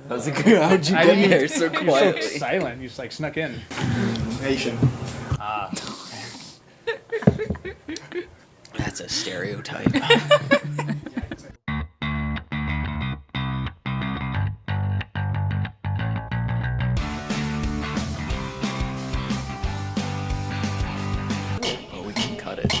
I was like, how'd you get there so You're quietly? so silent. You just like snuck in. Nation. That's a stereotype. Oh, we can cut it.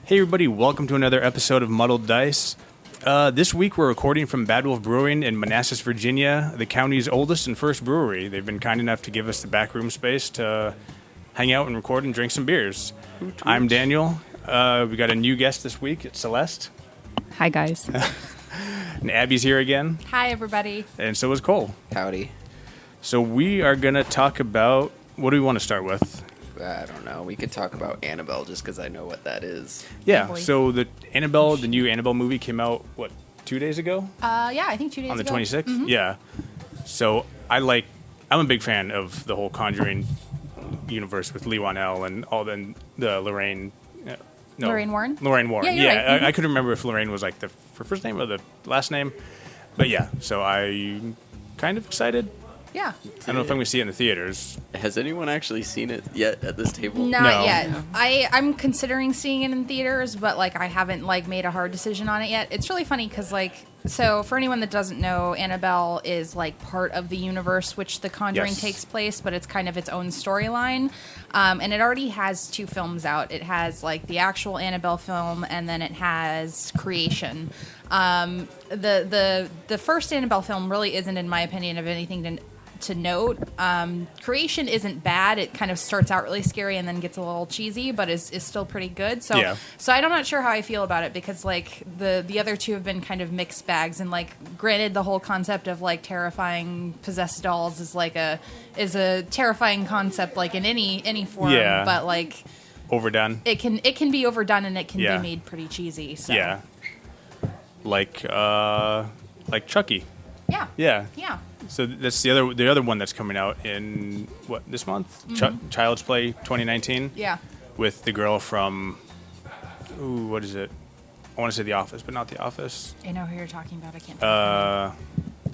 Hey everybody, welcome to another episode of Muddled Dice. This week we're recording from Bad Wolf Brewing in Manassas, Virginia, the county's oldest and first brewery. They've been kind enough to give us the back room space to hang out and record and drink some beers. I'm Daniel. We got a new guest this week. It's Celeste. Hi, guys. And Abby's here again. Hi, everybody. And so is Cole. Howdy. So we are going to talk about, what do we want to start with? I don't know. We could talk about Annabelle just because I know what that is. Yeah, boy. so the new Annabelle movie came out, 2 days ago? Yeah, I think 2 days On the ago. 26th? Mhm. Yeah. So I'm a big fan of the whole Conjuring universe with Lee Wanell and all the Lorraine. Lorraine Warren? Lorraine Warren. Yeah, you're right. I couldn't remember if Lorraine was like the first name or the last name. But yeah, so I'm kind of excited. Yeah. I don't know if I'm going to see it in the theaters. Has anyone actually seen it yet at this table? Not No. yet. I'm considering seeing it in theaters, but I haven't made a hard decision on it yet. It's really funny because so for anyone that doesn't know, Annabelle is part of the universe which The Conjuring Yes. takes place, but it's kind of its own storyline. And it already has 2 films out. It has the actual Annabelle film, and then it has Creation. The first Annabelle film really isn't, in my opinion, of anything to note. Creation isn't bad. It kind of starts out really scary and then gets a little cheesy, but is still pretty good. So Yeah. so I'm not sure how I feel about it because the other 2 have been kind of mixed bags, and granted the whole concept of terrifying possessed dolls is a terrifying concept in any form, Yeah. but Overdone. it can be overdone and it can Yeah. be made pretty cheesy. So Yeah. Like Chucky. Yeah. Yeah. Yeah. So that's the other one that's coming out in this month? Child's Play 2019. Yeah. With the girl from, what is it? I want to say The Office, but not The Office. I know who you're talking about. I can't think of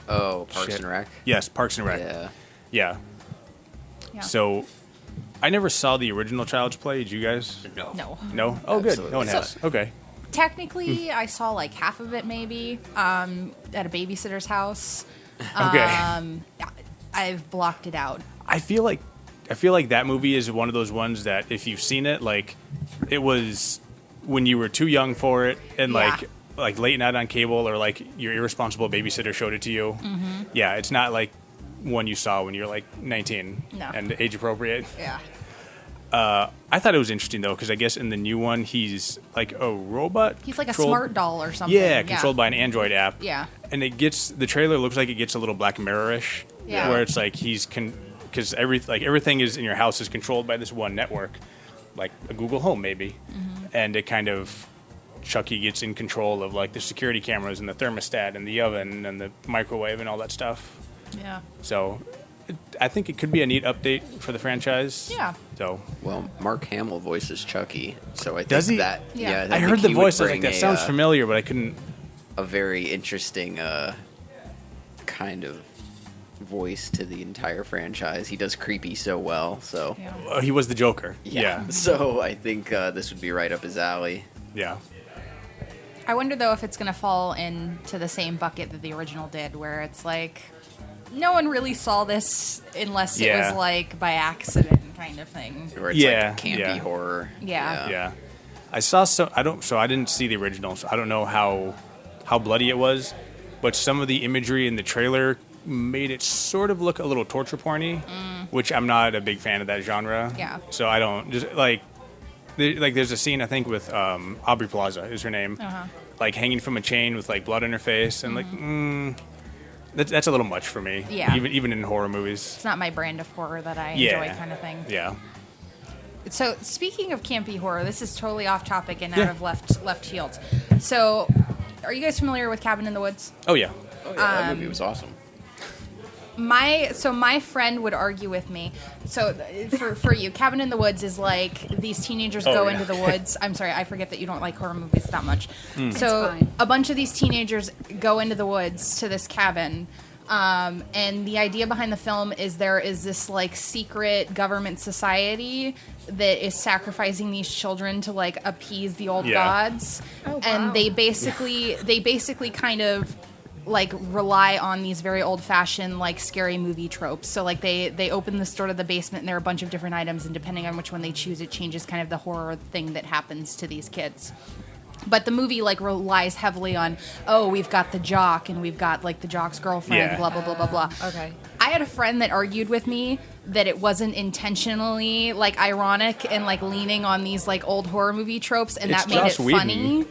Oh, Parks Shit. and Rec? Yes, Parks and Rec. Yeah. Yeah. it. Yeah. So I never saw the original Child's Play. Did you guys? No. No. No? Oh, good. Absolutely. No one So- has. Okay. Technically, I saw half of it maybe at a babysitter's house. Okay. I've blocked it out. I feel like that movie is one of those ones that if you've seen it, it was when you were too young for it, and Yeah. late night on cable, or your irresponsible babysitter showed it to you. Mm-hmm. Yeah, it's not one you saw when you're 19 No. and age appropriate. Yeah. I thought it was interesting though, because I guess in the new one he's a robot. He's like a controlled- smart doll or something. Yeah, controlled by an Android app. Yeah. And the trailer looks like it gets a little Black Mirror-ish, Yeah. where it's because everything is in your house is controlled by this one network, like a Google Home maybe, and it kind of Chucky gets in control of the security cameras and the thermostat and the oven and the microwave and all that stuff. Yeah. So I think it could be a neat update for the franchise. Yeah. So Well, Mark Hamill voices Chucky, so I think Does he? that... Yeah. I think heard the he would voice. I was like, bring that sounds familiar, but I couldn't. a very interesting kind of voice to the entire franchise. He does creepy so well, so... Yeah. He was the Joker. Yeah. So I think this would be right up his alley. Yeah. I wonder though if it's gonna fall into the same bucket that the original did, where it's no one really saw this unless Yeah. it was by accident kind of thing. Where it's Yeah, campy yeah. horror. Yeah. Yeah. I saw I didn't see the original, so I don't know how bloody it was, but some of the imagery in the trailer made it sort of look a little torture porny, which I'm not a big fan of that genre. Yeah. So I don't just there's a scene I think with Aubrey Plaza is her name, hanging from a chain with blood on her face, and that's a little much for me. Yeah. Even in horror movies. It's not my brand of horror that I Yeah. enjoy, kind of thing. Yeah. So speaking of campy horror, this is totally off topic and out Yeah. of left field. So, are you guys familiar with Cabin in the Woods? Oh yeah. Oh, yeah, that movie was awesome. my friend would argue with me. So for you, Cabin in the Woods is like these teenagers go into the woods. I'm sorry, I forget that you don't like horror movies that much. So a bunch of these teenagers go into the woods to this cabin. And the idea behind the film is there is this like secret government society that is sacrificing these children to like appease the old gods. Oh, wow. And they basically kind of like rely on these very old-fashioned like scary movie tropes. So like they open this door to the basement and there are a bunch of different items, and depending on which one they choose, it changes kind of the horror thing that happens to these kids. But the movie like relies heavily on, oh, we've got the jock and we've got like the jock's girlfriend, blah blah blah blah blah. Okay. I had a friend that argued with me that it wasn't intentionally like ironic and like leaning on these like old horror movie tropes, and that made it funny.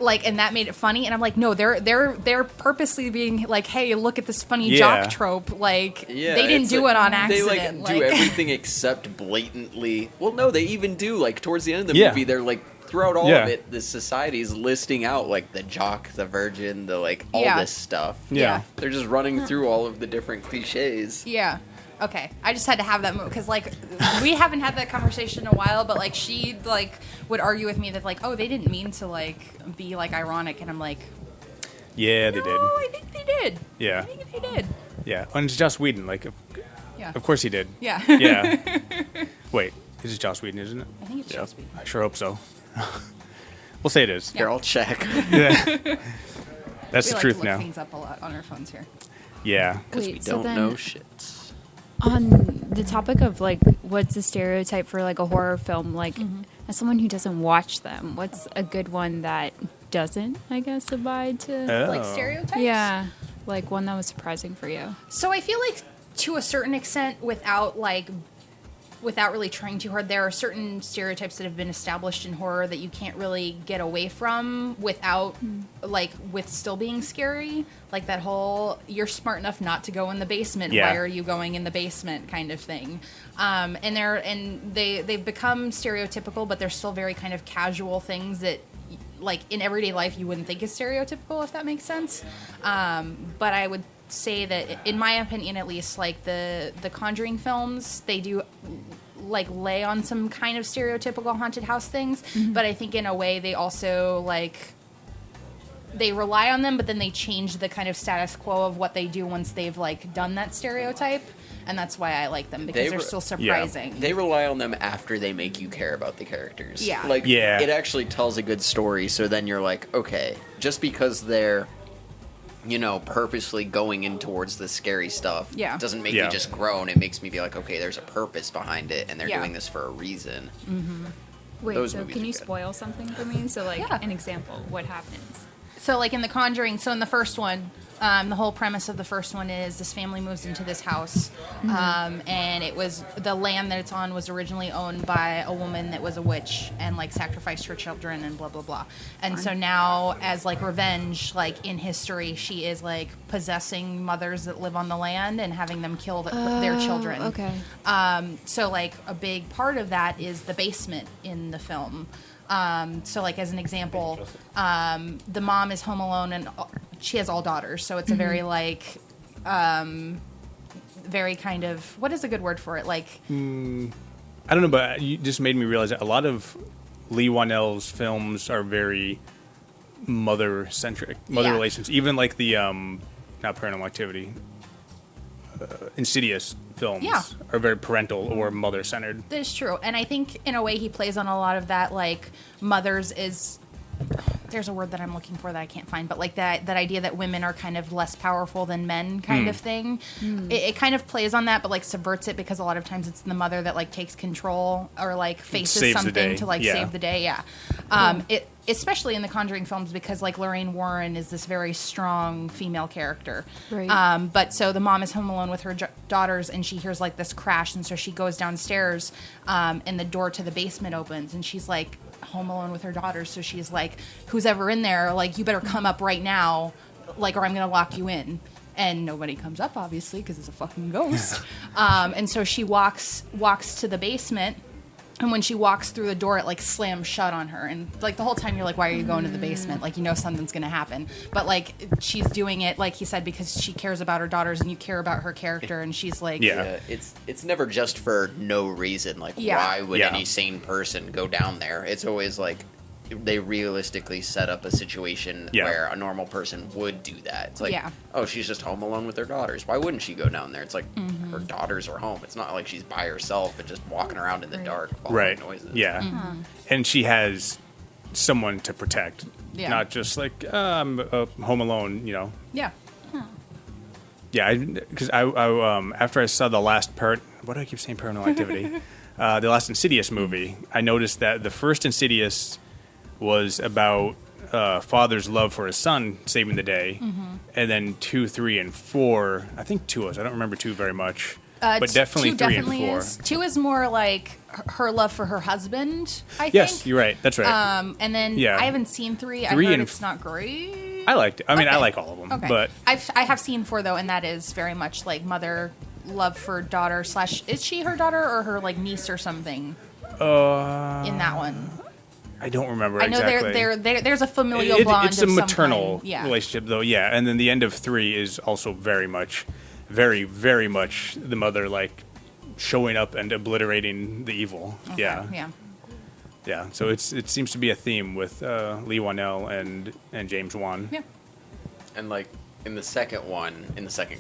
Like, and that made it funny, and I'm like, no, they're purposely being like, hey, look at this funny jock trope. Like, they didn't do it on accident. They do everything except blatantly. Well, no, they even do. Like towards the end of the movie, they're like throughout all of it, the society's listing out like the jock, the virgin, the like all this stuff. Yeah, they're just running through all of the different cliches. Yeah. Okay, I just had to have that moment because like we haven't had that conversation in a while, but like she like would argue with me that like, oh, they didn't mean to like be like ironic, and I'm like, yeah, they did. I think they did. Yeah, I think they did. Yeah, and it's Joss Whedon. Like, of course he did. Yeah. Yeah. Wait, is it Joss Whedon, isn't it? I think it's Joss Whedon. I sure hope so. We'll say it is. Here, I'll check. Yeah. That's we the like truth to look now. things up a lot on our phones here. Yeah. Because we don't know shit. On the topic of like what's the stereotype for like a horror film, like as someone who doesn't watch them, what's a good one that doesn't, I guess, abide to Like stereotypes? yeah, like one that was surprising for you? So I feel like to a certain extent, without really trying too hard, there are certain stereotypes that have been established in horror that you can't really get away from without, like, with still being scary. Like that whole, you're smart enough not to go in the basement, why are you going in the basement kind of thing. And they've become stereotypical, but they're still very kind of casual things that, like, in everyday life you wouldn't think is stereotypical, if that makes sense. But I would say that, in my opinion at least, like the Conjuring films, they do like lay on some kind of stereotypical haunted house things, but I think in a way they also like they rely on them, but then they change the kind of status quo of what they do once they've like done that stereotype, and that's why I like them, because they're still surprising. They rely on them after they make you care about the characters. Yeah. Like, it actually tells a good story, so then you're like, okay, just because they're, you know, purposely going in towards the scary stuff doesn't make me just groan. It makes me be like, okay, there's a purpose behind it, and they're doing this for a reason. Wait, Those so movies can are you good. spoil something for me? So like an example, what happens? So, like, in The Conjuring, so in the first one, the whole premise of the first one is this family moves into this house, and it was, the land that it's on was originally owned by a woman that was a witch and, like, sacrificed her children and blah, blah, blah. And so now, as, like, revenge, like, in history, she is, like, possessing mothers that live on the land and having them kill their children. Okay. So, like, a big part of that is the basement in the film. So, like, as an example, the mom is home alone and she has all daughters. So it's a very, like, very kind of, what is a good word for it? Like, I don't know, but you just made me realize that a lot of Lee Whannell's films are very mother-centric, mother relations. Even like the, not Paranormal Activity, Insidious films are very parental or mother-centered. that is true. And I think, in a way, he plays on a lot of that, like, mothers is... There's a word that I'm looking for that I can't find, but like that idea that women are kind of less powerful than men kind of thing. It kind of plays on that, but like subverts it, because a lot of times it's the mother that like takes control or like faces something to like save the day. It especially in the Conjuring films, because like Lorraine Warren is this very strong female character. Right. But so the mom is home alone with her daughters, and she hears like this crash, and so she goes downstairs, and the door to the basement opens, and she's like home alone with her daughters, so she's like, who's ever in there, like, you better come up right now, like, or I'm gonna lock you in. And nobody comes up, obviously, because it's a fucking ghost. And so she walks to the basement, And when she walks through the door, it like slams shut on her. And like the whole time you're like, why are you going to the basement? Like, you know something's going to happen. But like she's doing it, like he said, because she cares about her daughters and you care about her character. And she's like... Yeah, it's never just for no reason. Like, why would any sane person go down there? It's always like they realistically set up a situation where a normal person would do that. It's like, oh, she's just home alone with her daughters. Why wouldn't she go down there? It's like her daughters are home. It's not like she's by herself and just walking around in the dark following noises. Yeah. And she has someone to protect. Not just like, I'm home alone, you know. Yeah. Yeah, because I after I saw the last what do I keep saying, Paranormal Activity? The last Insidious movie, I noticed that the first Insidious was about father's love for his son saving the day, and then 2, 3, and 4. I think 2 was. I don't remember 2 very much, but definitely 3 definitely and 4. Is. 2 is more like her love for her husband. I think. Yes, you're right. That's right. And then I haven't seen 3. I heard it's not great. I liked it. I mean, I like all of them. Okay. But I have seen 4 though, and that is very much like mother love for daughter / is she her daughter or her like niece or something? In that one. I don't remember exactly. I know there's a familial bond. It's a maternal relationship, though, and then the end of 3 is also very much, very, very much the mother, like, showing up and obliterating the evil. Okay. Yeah, so it seems to be a theme with Lee Wanell and James Wan. Yeah. And, like, in the second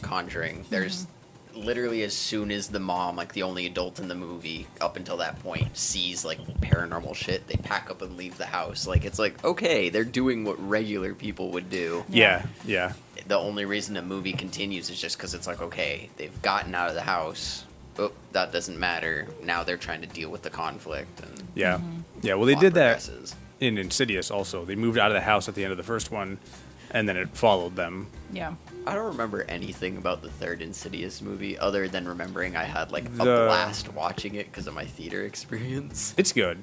Conjuring, there's... literally as soon as the mom, like the only adult in the movie up until that point, sees like paranormal shit, they pack up and leave the house. Like, it's like, okay, they're doing what regular people would do. Yeah. The only reason a movie continues is just because it's like, okay, they've gotten out of the house. Oh, that doesn't matter. Now they're trying to deal with the conflict. And yeah. Well, they did that in Insidious also. They moved out of the house at the end of the first one, and then it followed them. Yeah. I don't remember anything about the third Insidious movie other than remembering I had like a blast watching it because of my theater experience. It's good.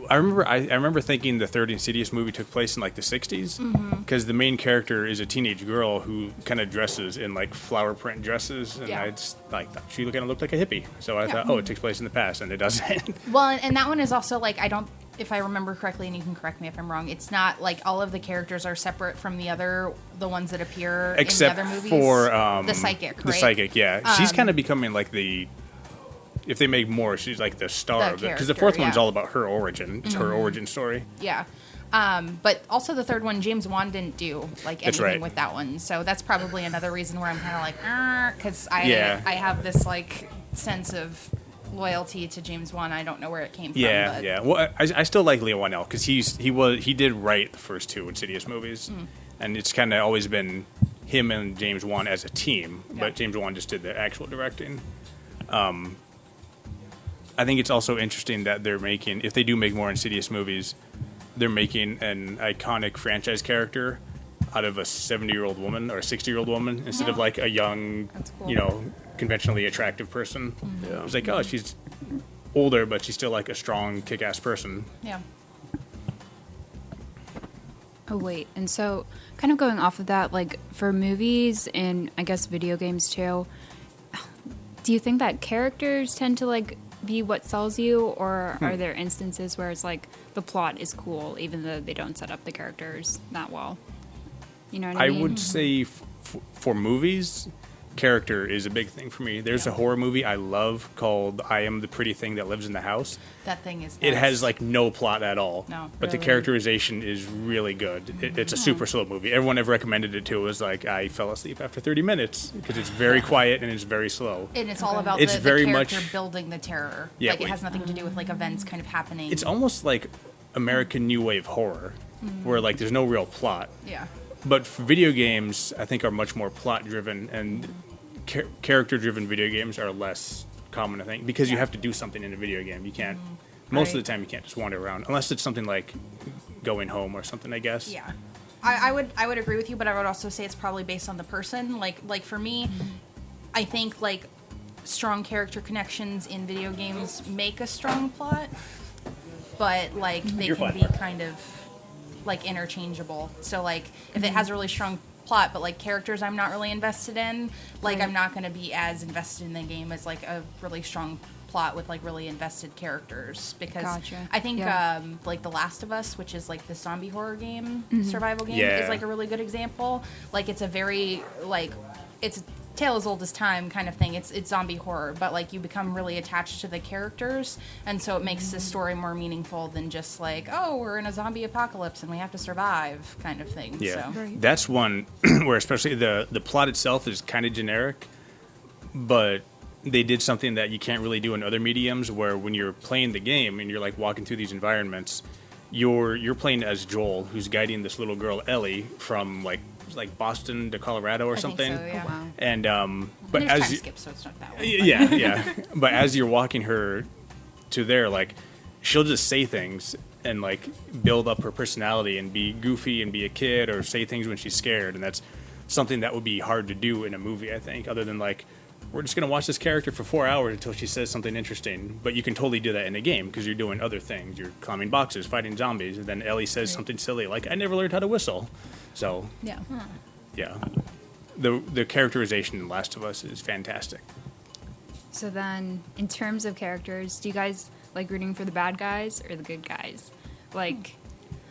I remember thinking the third Insidious movie took place in like the 60s because the main character is a teenage girl who kind of dresses in like flower print dresses, and I just like she kind of looked like a hippie. So I thought, oh, it takes place in the past, and it doesn't. Well, and that one is also like if I remember correctly, and you can correct me if I'm wrong, it's not like all of the characters are separate from the ones that appear in the other movies. For the psychic, right? The psychic, yeah. She's kind of becoming like if they make more, she's like the star of it. Because the fourth one's all about her origin. It's her origin story. Yeah. But also the third one, James Wan didn't do like anything with that one. So that's probably another reason where I'm kind of like, because I have this like sense of loyalty to James Wan. I don't know where it came from. Yeah. Well, I still like Leo Whannell because he did write the first 2 Insidious movies, and it's kind of always been him and James Wan as a team. But James Wan just did the actual directing. I think it's also interesting that they're making, if they do make more Insidious movies, they're making an iconic franchise character out of a 70-year-old woman or a 60-year-old woman instead of like a young, conventionally attractive person. Yeah. It's like, oh, she's older, but she's still like a strong, kick-ass person. Yeah. Oh, wait. And so kind of going off of that, like for movies and I guess video games too, do you think that characters tend to like be what sells you, or are there instances where it's like the plot is cool even though they don't set up the characters that well? You know what I mean? I would say for movies, character is a big thing for me. There's a horror movie I love called I Am the Pretty Thing That Lives in the House. That thing is nuts. It has like no plot at all. No, but the characterization is really good. It's a super slow movie. Everyone I've recommended it to was like, I fell asleep after 30 minutes because it's very quiet and it's very slow. And it's all about the character building the terror. Yeah, like it has nothing to do with like events kind of happening. It's almost like American New Wave horror where like there's no real plot. Yeah. But for video games, I think are much more plot-driven, and character-driven video games are less common, I think, because you have to do something in a video game. You can't, most of the time, you can't just wander around, unless it's something like going home or something, I guess. Yeah. I would agree with you, but I would also say it's probably based on the person. Like for me, I think like strong character connections in video games make a strong plot, but like they can be kind of like interchangeable. So like if it has a really strong plot but like characters I'm not really invested in, like I'm not going to be as invested in the game as like a really strong plot with like really invested characters, because Gotcha. I think like The Last of Us, which is like the zombie horror game, survival game, Yeah. is like a really good example. Like it's a very like it's tale as old as time kind of thing. It's zombie horror, but like you become really attached to the characters, and so it makes the story more meaningful than just like, oh, we're in a zombie apocalypse and we have to survive kind of thing. Yeah, So. that's one where especially the plot itself is kind of generic, but they did something that you can't really do in other mediums, where when you're playing the game and you're like walking through these environments, you're playing as Joel, who's guiding this little girl Ellie from like Boston to Colorado or something. I think so, yeah. Oh, wow. And but There's as time you, skip, so it's not that one. yeah, but as you're walking her to there, like she'll just say things and like build up her personality and be goofy and be a kid, or say things when she's scared, and that's something that would be hard to do in a movie, I think, other than like, we're just going to watch this character for 4 hours until she says something interesting. But you can totally do that in a game because you're doing other things. You're climbing boxes, fighting zombies, and then Ellie says something silly like, I never learned how to whistle. So, Yeah. yeah. The characterization in Last of Us is fantastic. So then, in terms of characters, do you guys like rooting for the bad guys or the good guys? Like,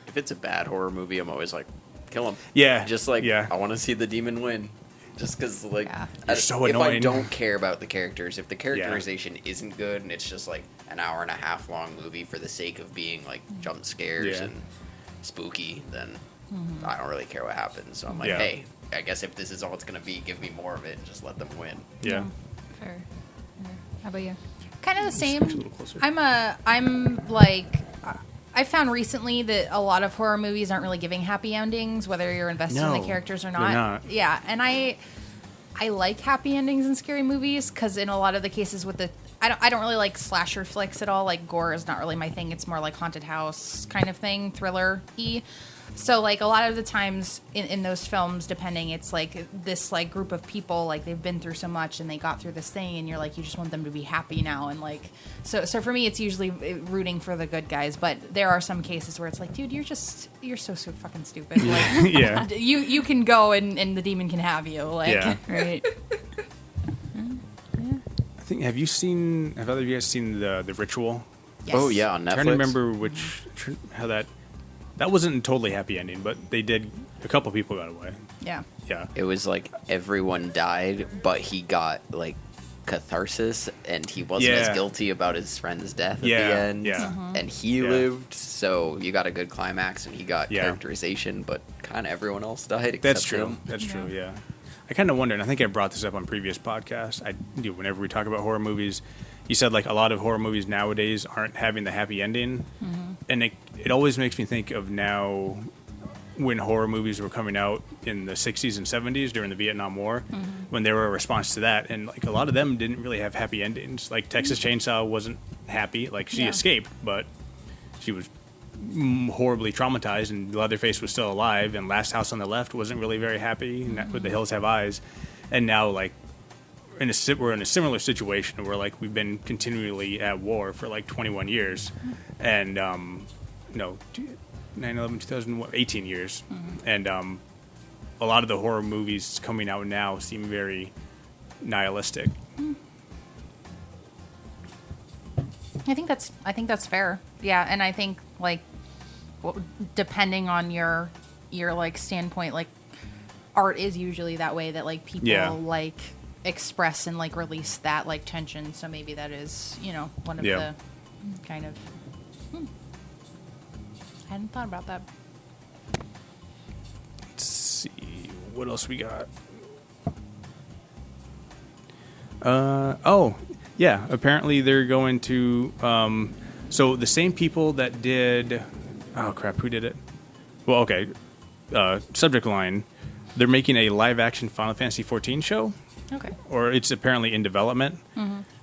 If it's a bad horror movie, I'm always like, kill him. Yeah. Just like, Yeah. I want to see the demon win. Just because, like, Yeah. You're so if I annoying. don't care about the characters, if the characterization isn't good and it's just like an hour and a half long movie for the sake of being like jump scares Yeah. and spooky, then I don't really care what happens. So I'm like, Yeah. hey, I guess if this is all it's gonna be, give me more of it and just let them win. Yeah. fair. How about you? Kind of the Switch a little same. closer. I'm like, I found recently that a lot of horror movies aren't really giving happy endings, whether you're invested in No, the characters or they're not. not. Yeah, and I like happy endings in scary movies, because in a lot of the cases with the, I don't really like slasher flicks at all. Like gore is not really my thing. It's more like haunted house kind of thing, thriller-y. So like a lot of the times in those films, depending, it's like this like group of people, like they've been through so much and they got through this thing, and you're like, you just want them to be happy now, and like so for me it's usually rooting for the good guys. But there are some cases where it's like, dude, you're so fucking stupid. Like, Yeah. you can go and the demon can have you. Like, Yeah. Right. I think, have either of you guys seen the Ritual? Yes. Oh yeah, on Netflix. I'm trying to remember how that wasn't a totally happy ending, but they did, a couple people got away. Yeah. Yeah. It was like everyone died, but he got like catharsis, and he wasn't as Yeah. guilty about his friend's death at Yeah, the end. yeah. And he Yeah. lived, so you got a good climax, and he got Yeah. characterization, but kind of everyone else died except That's true. him. That's true. Yeah. I kind of wonder, and I think I brought this up on previous podcasts. Whenever we talk about horror movies, you said like a lot of horror movies nowadays aren't having the happy ending, and it always makes me think of now when horror movies were coming out in the 60s and 70s during the Vietnam War, when they were a response to that, and like a lot of them didn't really have happy endings. Like Texas Chainsaw wasn't happy. Like she Yeah. escaped, but she was horribly traumatized, and Leatherface was still alive, and Last House on the Left wasn't really very happy, and that, with The Hills Have Eyes. And now like we're in a similar situation where like we've been continually at war for like 21 years, and 9/11, 2001, 18 years, and a lot of the horror movies coming out now seem very nihilistic. I think that's fair. Yeah, and I think like depending on your like standpoint, like art is usually that way, that like people Yeah. like express and like release that like tension. So maybe that is, one of Yeah. the kind of I hadn't thought about that. Let's see what else we got. Yeah, apparently they're going to so the same people that did who did it? Well, okay. Subject line, they're making a live action Final Fantasy 14 show, Okay. or it's apparently in development,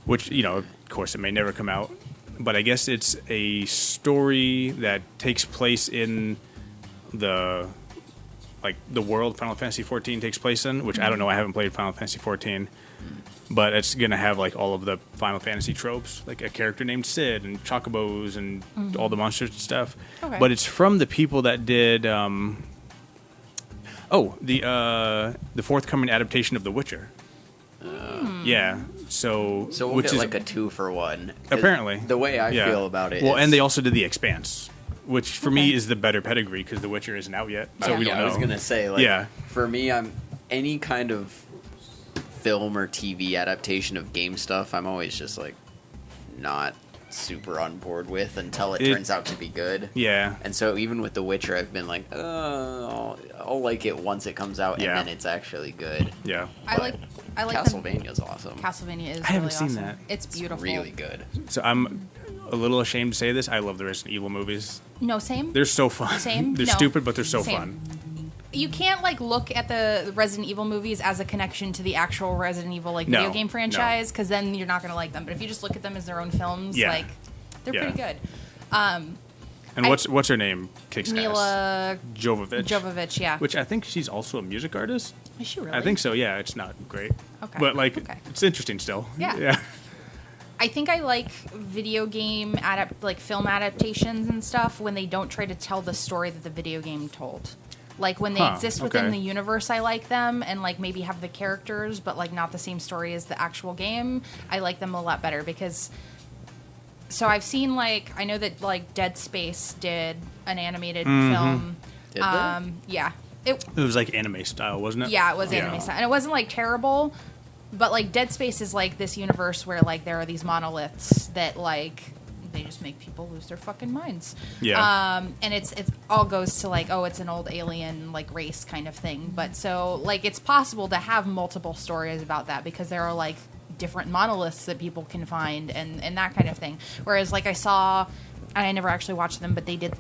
which, of course it may never come out, but I guess it's a story that takes place in the world Final Fantasy 14 takes place in, which I don't know, I haven't played Final Fantasy 14, but it's going to have like all of the Final Fantasy tropes, like a character named Sid and chocobos and all the monsters and stuff. Okay. But it's from the people that did the forthcoming adaptation of The Witcher. Yeah, So we'll which get is like a 2-for-1. apparently The way I feel about it. Well, is, and they also did The Expanse, which for me is the better pedigree because The Witcher isn't out yet, so we don't know. I was gonna say, like, for me, I'm any kind of film or TV adaptation of game stuff. I'm always just like not super on board with until it turns out to be good. Yeah. And so even with The Witcher, I've been like, I'll like it once it comes out, and then it's actually good. Yeah. I like Castlevania's awesome. Castlevania is. I haven't really seen awesome. that. It's beautiful. Really good. So I'm a little ashamed to say this. I love the Resident Evil movies. No, same. They're so fun. Same. They're No. stupid, but they're so Same. fun. You can't like look at the Resident Evil movies as a connection to the actual Resident Evil video game franchise, because then you're not going to like them. But if you just look at them as their own films, like they're pretty good. And what's her name? Kicks Mila ass. Jovovich. Yeah. Which I think she's also a music artist. Is she really? I think so. Yeah, it's not great. Okay. But it's interesting still. Yeah. Yeah. I think I like video game film adaptations and stuff when they don't try to tell the story that the video game told. Like when they exist within the universe, I like them, and like maybe have the characters, but like not the same story as the actual game. I like them a lot better because. So I've seen I know that Dead Space did an animated film. Did they? Yeah. It was like anime style, wasn't it? Yeah, it was anime style, and it wasn't terrible. But Dead Space is this universe where there are these monoliths that they just make people lose their fucking minds. Yeah. And it all goes to it's an old alien race kind of thing. But so it's possible to have multiple stories about that because there are different monoliths that people can find and that kind of thing. Whereas I saw. I never actually watched them, but they did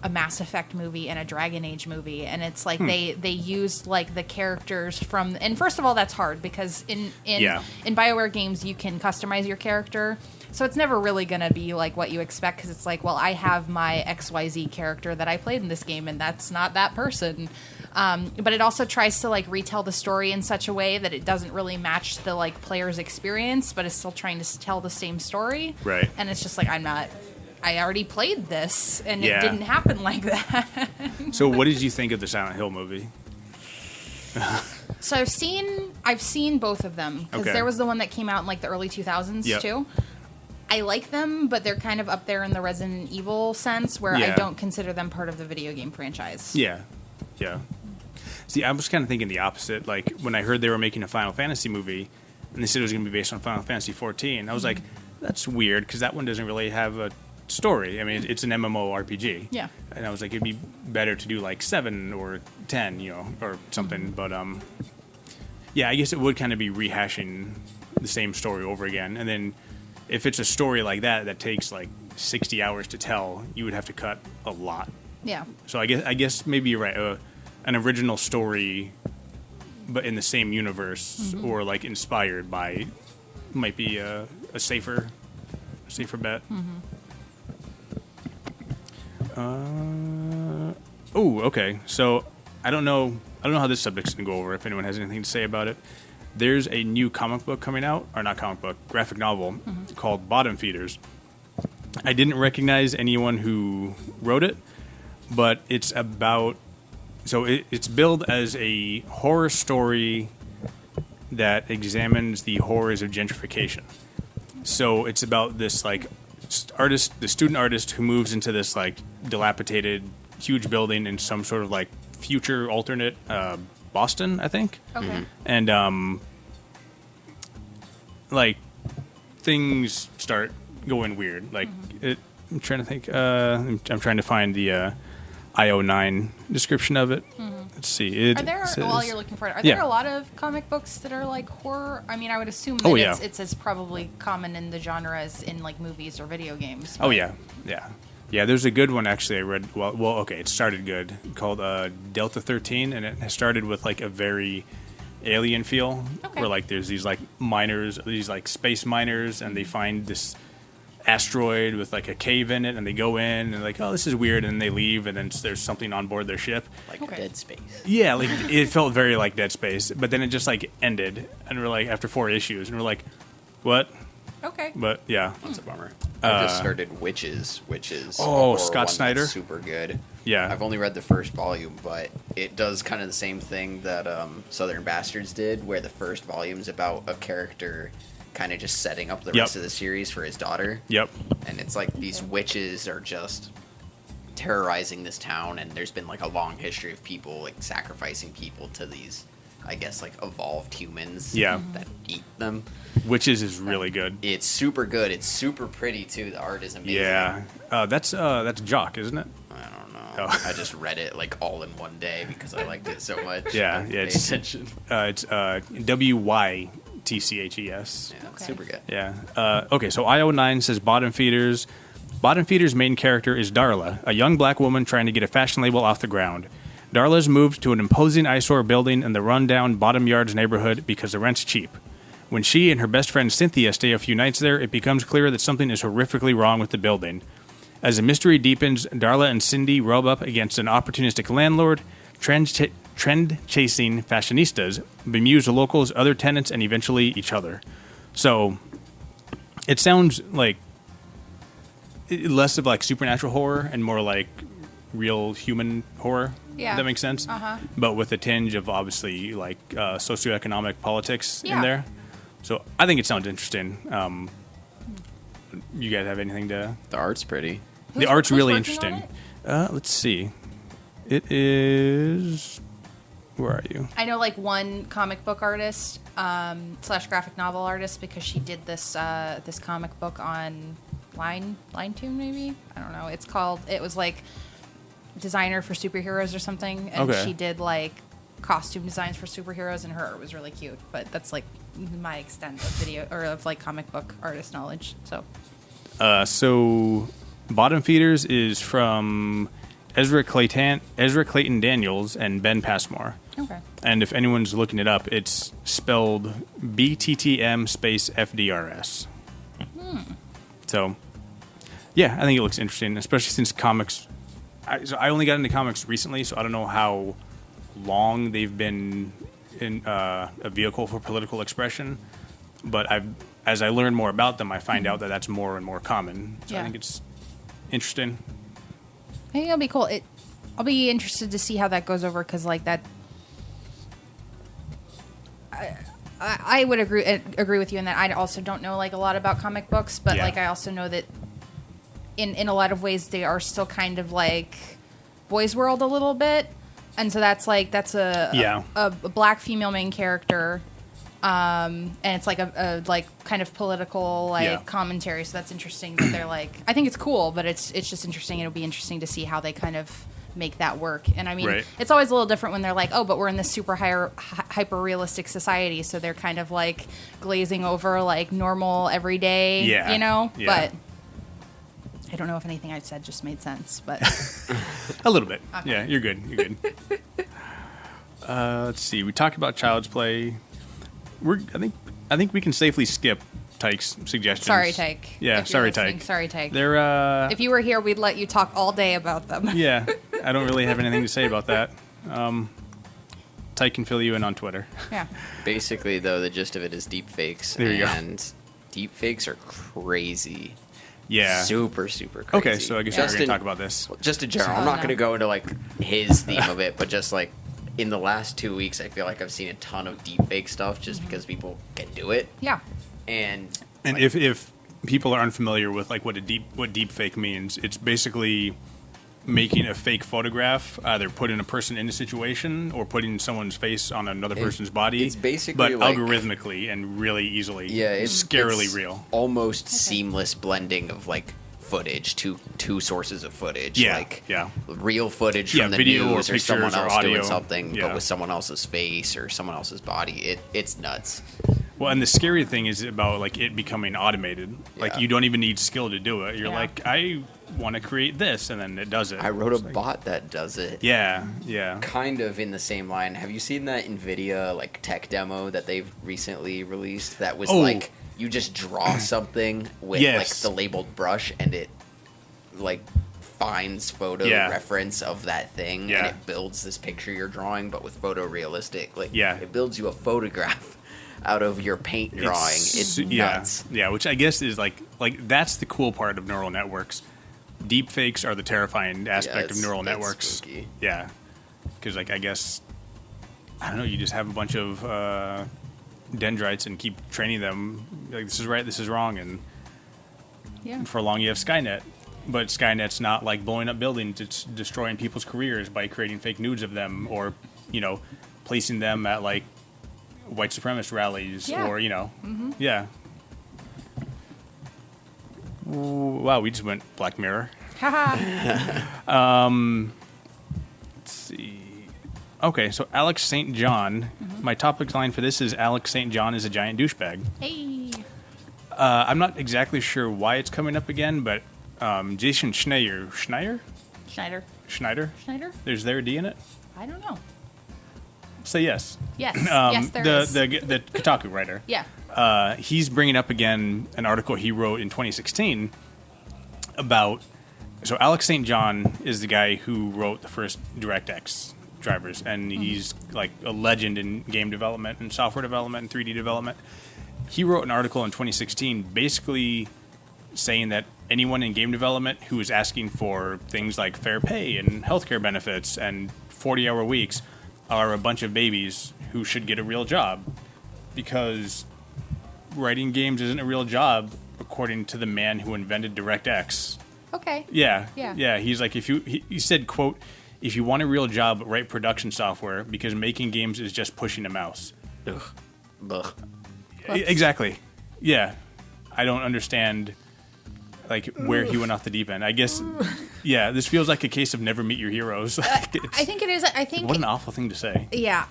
a Mass Effect movie and a Dragon Age movie, and it's they used the characters from. And first of all, that's hard because in BioWare games you can customize your character, so it's never really gonna be what you expect because it's well, I have my XYZ character that I played in this game, and that's not that person. But it also tries to retell the story in such a way that it doesn't really match the player's experience, but it's still trying to tell the same story. Right. And it's just I already played this, and it didn't happen like that. So, what did you think of the Silent Hill movie? So I've seen both of them because there was the one that came out in the early 2000s too. I like them, but they're kind of up there in the Resident Evil sense, where I don't consider them part of the video game franchise. Yeah. See, I was kind of thinking the opposite. When I heard they were making a Final Fantasy movie, and they said it was going to be based on Final Fantasy 14, I was like, that's weird because that one doesn't really have a story. I mean, it's an MMORPG. Yeah. And I was like, it'd be better to do 7 or 10, or something. But I guess it would kind of be rehashing the same story over again. And then if it's a story like that takes 60 hours to tell, you would have to cut a lot. Yeah. So I guess maybe you're right. An original story, but in the same universe or inspired by, might be a safer bet. Okay. So I don't know how this subject's gonna go over. If anyone has anything to say about it, there's a new comic book coming out, or not comic book, graphic novel called Bottom Feeders. I didn't recognize anyone who wrote it, but it's about. So it's billed as a horror story that examines the horrors of gentrification. So it's about this artist, the student artist who moves into this dilapidated huge building in some sort of future alternate Boston, I think. Okay. And things start going weird. I'm trying to think. I'm trying to find the IO9 description of it. Let's see. While you're looking for it, are there a lot of comic books that are horror? I mean, I would assume that it's as probably common in the genre as in movies or video games. Oh yeah. There's a good one actually. I read. Okay, it started good, called Delta 13, and it started with a very alien feel, where there's these miners, these space miners, and they find this asteroid with a cave in it, and they go in and oh, this is weird, and they leave, and then there's something on board their ship, Dead Space. Yeah, it felt very like Dead Space, but then it just ended, and we're after 4 issues, and we're what? Okay. But yeah, that's a bummer. I just started Witches. Scott Snyder, super good. Yeah, I've only read the first volume, but it does kind of the same thing that Southern Bastards did, where the first volume's about a character kind of just setting up the rest of the series for his daughter. Yep. And it's like these witches are just terrorizing this town, and there's been like a long history of people like sacrificing people to these, I guess, like evolved humans that eat them. Witches is really good. It's super good. It's super pretty too. The art is amazing. Yeah. That's Jock, isn't it? I don't know. Oh. I just read it like all in one day because I liked it so much. Yeah. It's attention. It's WYTCHES. Yeah, super good. Yeah. Okay, so IO9 says Bottom Feeders. Bottom Feeders' main character is Darla, a young black woman trying to get a fashion label off the ground. Darla's moved to an imposing eyesore building in the rundown Bottom Yards neighborhood because the rent's cheap. When she and her best friend Cynthia stay a few nights there, it becomes clear that something is horrifically wrong with the building. As the mystery deepens, Darla and Cindy rub up against an opportunistic landlord, trend-chasing fashionistas, bemuse the locals, other tenants, and eventually each other. So, it sounds like less of like supernatural horror and more like real human horror. Yeah. If that makes sense. But with a tinge of obviously like socioeconomic politics in there. So I think it sounds interesting. You guys have anything to? The art's pretty. The art's who's really working on interesting. Let's see. It is. Where are you? I know like one comic book artist / graphic novel artist because she did this this comic book on Line Tune maybe. I don't know. It was like designer for superheroes or something, and she did like costume designs for superheroes, and her art was really cute. But that's like my extent of video or of like comic book artist knowledge. So Bottom Feeders is from Ezra Clayton Daniels and Ben Passmore. Okay. And if anyone's looking it up, it's spelled BTTM space FDRS. So, yeah, I think it looks interesting, especially since comics. I only got into comics recently, so I don't know how long they've been in a vehicle for political expression. But as I learn more about them, I find out that that's more and more common. So I think it's interesting. I think it'll be cool. I'll be interested to see how that goes over because, like that, I would agree with you in that. I also don't know like a lot about comic books, but like I also know that in a lot of ways they are still kind of like boys' world a little bit, and so that's a black female main character. And it's like a like kind of political like commentary, so that's interesting that they're like. I think it's cool, but it's just interesting. It'll be interesting to see how they kind of make that work. And I mean, it's always a little different when they're like, oh, but we're in this super hyper realistic society, so they're kind of like glazing over like normal everyday, you know. But I don't know if anything I said just made sense, but a little bit. Okay. Yeah, you're good. You're good. Let's see. We talked about Child's Play. I think we can safely skip Tyke's suggestions. Sorry, Tyke. Yeah, sorry, Tyke. Sorry, Tyke. They're if you were here, we'd let you talk all day about them. Yeah, I don't really have anything to say about that. Tyke can fill you in on Twitter. Yeah. Basically, though, the gist of it is deep fakes. There you and deep fakes are crazy. Yeah. Super, super crazy. Okay, so I guess we're going to talk about this. Just in general. I'm not going to go into, like, his theme of it, but just, like, in the last 2 weeks, I feel like I've seen a ton of deep fake stuff just because people can do it. Yeah. And like, if people are unfamiliar with, like, what deep fake means, it's basically making a fake photograph, either putting a person in a situation or putting someone's face on another person's body. It's basically but like, algorithmically and really easily. Yeah, it's scarily real. Almost seamless blending of like footage, two sources of footage. Yeah, like yeah. real footage from the video news or someone else audio. doing something, Yeah. but with someone else's face or someone else's body. It's nuts. Well, and the scary thing is about like it becoming automated. Like you don't even need skill to do it. You're like, I want to create this, and then it does it. I wrote a bot that does it. Yeah, yeah. Kind of in the same line. Have you seen that NVIDIA like tech demo that they've recently released? That was like you just draw something with like the labeled brush, and it like finds photo reference of that thing, and it builds this picture you're drawing, but with photorealistic. Like it builds you a photograph out of your paint drawing. It's nuts. Yeah, which I guess is like that's the cool part of neural networks. Deep fakes are the terrifying aspect of neural networks. Spooky. Yeah, because like I guess I don't know. You just have a bunch of dendrites and keep training them like, this is right, this is wrong, and for long you have Skynet. But Skynet's not like blowing up buildings; it's destroying people's careers by creating fake nudes of them, or placing them at like white supremacist rallies, or Wow, we just went Black Mirror. Let's see. Okay, so Alex St. John. My topic line for this is Alex St. John is a giant douchebag. Hey. I'm not exactly sure why it's coming up again, but Jason Schneider. There's there a D in it? I don't know. Say yes. Yes. Yes, there is. The Kotaku writer. Yeah. He's bringing up again an article he wrote in 2016 about. So Alex St. John is the guy who wrote the first DirectX drivers, and he's like a legend in game development and software development and 3D development. He wrote an article in 2016 basically saying that anyone in game development who is asking for things like fair pay and healthcare benefits and 40-hour weeks are a bunch of babies who should get a real job, because writing games isn't a real job according to the man who invented DirectX. Okay. Yeah. He's like, he said, quote, "If you want a real job, write production software, because making games is just pushing a mouse." Ugh. Ugh. Exactly. Yeah. I don't understand like where he went off the deep end. I guess. Yeah. This feels like a case of never meet your heroes. I think it is. I think what an awful thing to say. Yeah.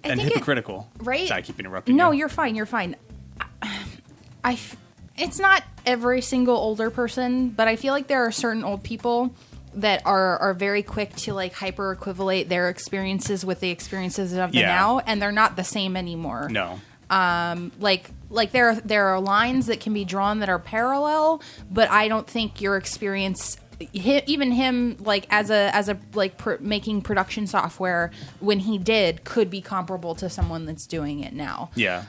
And hypocritical. Right. Sorry, I keep interrupting. No, you. you're fine. You're fine. It's not every single older person, but I feel like there are certain old people that are very quick to like hyper equivalate their experiences with the experiences of the now, and they're not the same anymore. No. Like there are lines that can be drawn that are parallel, but I don't think your experience, even him, like as a making production software when he did, could be comparable to someone that's doing it now. Yeah.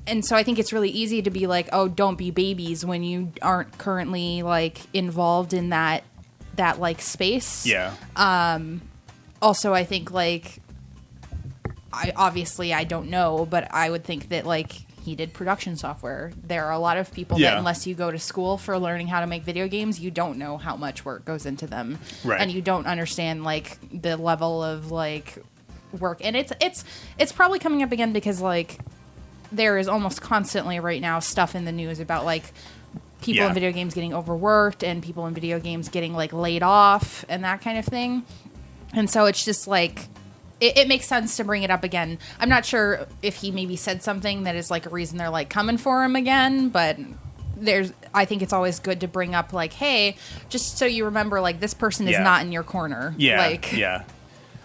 And so I think it's really easy to be like, oh, don't be babies when you aren't currently like involved in that like space. Yeah. Also, I think like I don't know, but I would think that like he did production software. There are a lot of people that unless you go to school for learning how to make video games, you don't know how much work goes into them. Right. And you don't understand like the level of like work. And it's probably coming up again because like there is almost constantly right now stuff in the news about like people in video games getting overworked and people in video games getting like laid off and that kind of thing. And so it's just like it makes sense to bring it up again. I'm not sure if he maybe said something that is like a reason they're like coming for him again, but I think it's always good to bring up like, hey, just so you remember, like this person is not in your corner. Yeah. Like, yeah.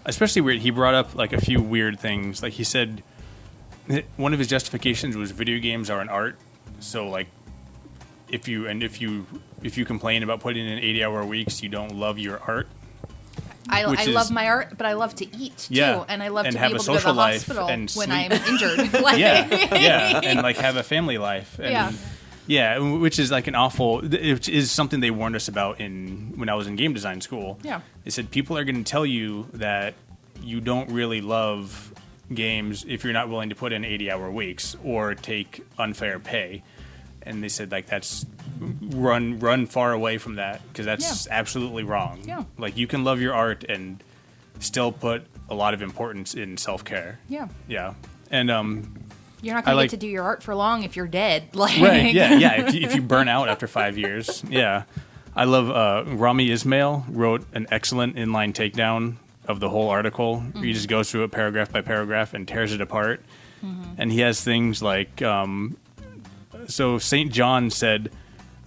Especially weird. He brought up like a few weird things. Like he said, one of his justifications was video games are an art. So like, if you complain about putting in 80-hour weeks, you don't love your art. I love my art, but I love to eat too, and I love to be able to go to the hospital when I'm injured. Like, and like have a family life. And, which is like an awful. Which is something they warned us about when I was in game design school. Yeah, they said people are going to tell you that you don't really love games if you're not willing to put in 80-hour weeks or take unfair pay. And they said, like, that's run far away from that, because that's absolutely wrong. Yeah. Like, you can love your art and still put a lot of importance in self-care. Yeah. Yeah. And you're not going to get to do your art for long if you're dead. Like, right, yeah. If you burn out after 5 years. Yeah. I love Rami Ismail wrote an excellent inline takedown of the whole article. Mm-hmm. He just goes through it paragraph by paragraph and tears it apart. Mm-hmm. And he has things like... So St. John said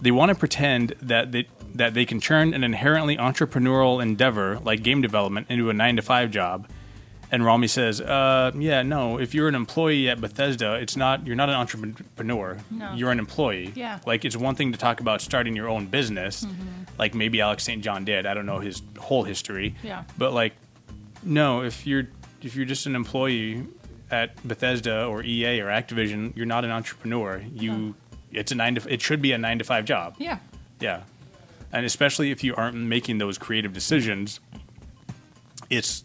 they want to pretend that they can turn an inherently entrepreneurial endeavor like game development into a 9-to-5 job. And Rami says, no, if you're an employee at Bethesda, you're not an entrepreneur. No. You're an employee. Yeah. Like, it's one thing to talk about starting your own business, like maybe Alex St. John did. I don't know his whole history. Yeah. But like, no, if you're just an employee at Bethesda or EA or Activision, you're not an entrepreneur. It should be a 9-to-5 job. Yeah. Yeah. And especially if you aren't making those creative decisions, it's